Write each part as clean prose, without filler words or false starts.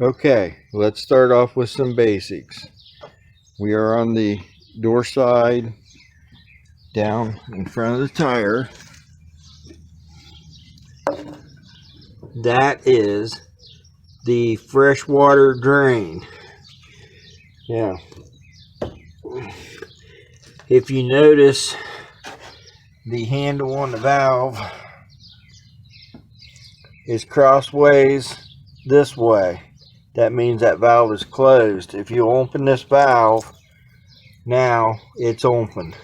Okay, let's start off with some basics. We are on the door side, down in front of the tire. That is the freshwater drain. Now, if you notice, the handle on the valve is crossways this way. That means that valve is closed. If you open this valve, now it's open.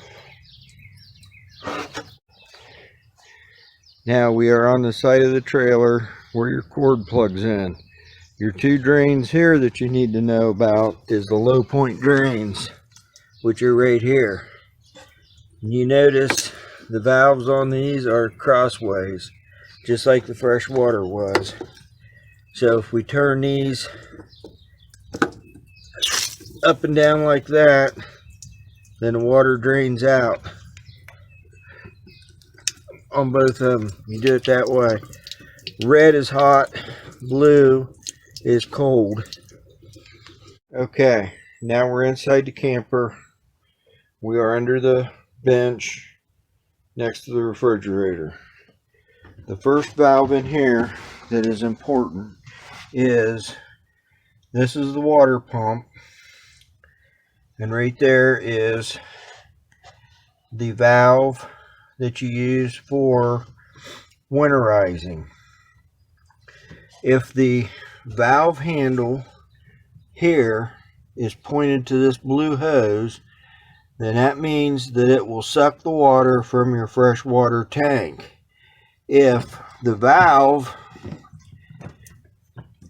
Now we are on the side of the trailer where your cord plugs in. Your two drains here that you need to know about is the low point drains, which are right here. You notice the valves on these are crossways, just like the fresh water was. So if we turn these up and down like that, then the water drains out on both of them. You do it that way. Red is hot, blue is cold. Okay, now we're inside the camper. We are under the bench next to the refrigerator. The first valve in here that is important is, this is the water pump, and right there is the valve that you use for winterizing. If the valve handle here is pointed to this blue hose, then that means that it will suck the water from your freshwater tank. If the valve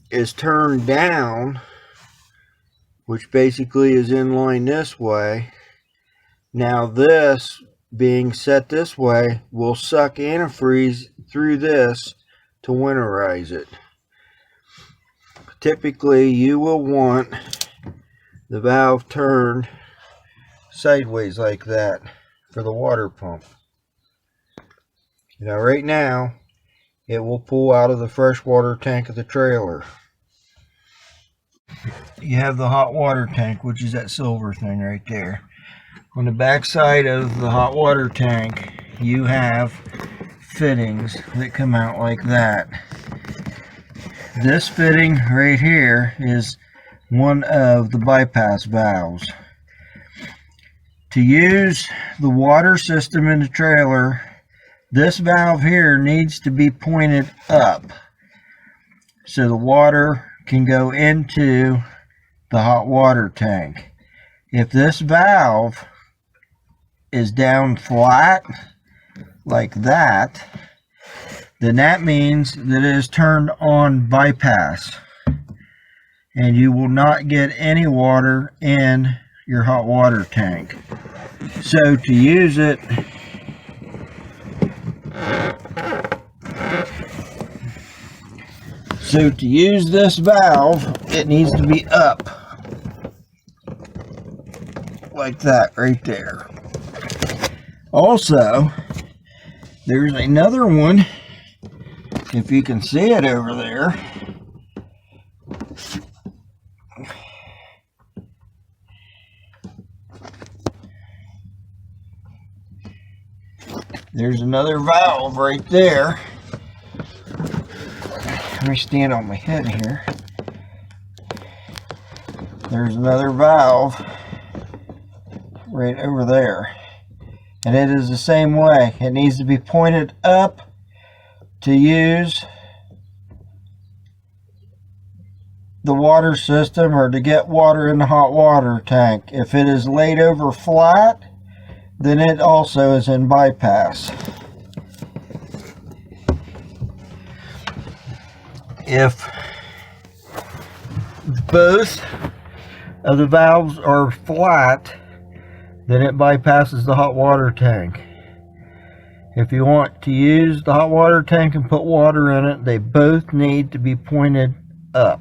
is turned down, which basically is in line this way, now this being set this way will suck antifreeze through this to winterize it. Typically you will want the valve turned sideways like that for the water pump. Now right now it will pull out of the freshwater tank of the trailer. You have the hot water tank, which is that silver thing right there. On the back side of the hot water tank you have fittings that come out like that. This fitting right here is one of the bypass valves. To use the water system in the trailer, this valve here needs to be pointed up so the water can go into the hot water tank. If this valve is down flat like that, then that means that it is turned on bypass and you will not get any water in your hot water tank. So to use it, this valve, it needs to be up like that right there. Also, there's another one, if you can see it over there. There's another valve right there. Let me stand on my head here. There's another valve right over there. And it is the same way. It needs to be pointed up to use the water system or to get water in the hot water tank. If it is laid over flat, then it also is in bypass. If both of the valves are flat, then it bypasses the hot water tank. If you want to use the hot water tank and put water in it, they both need to be pointed up.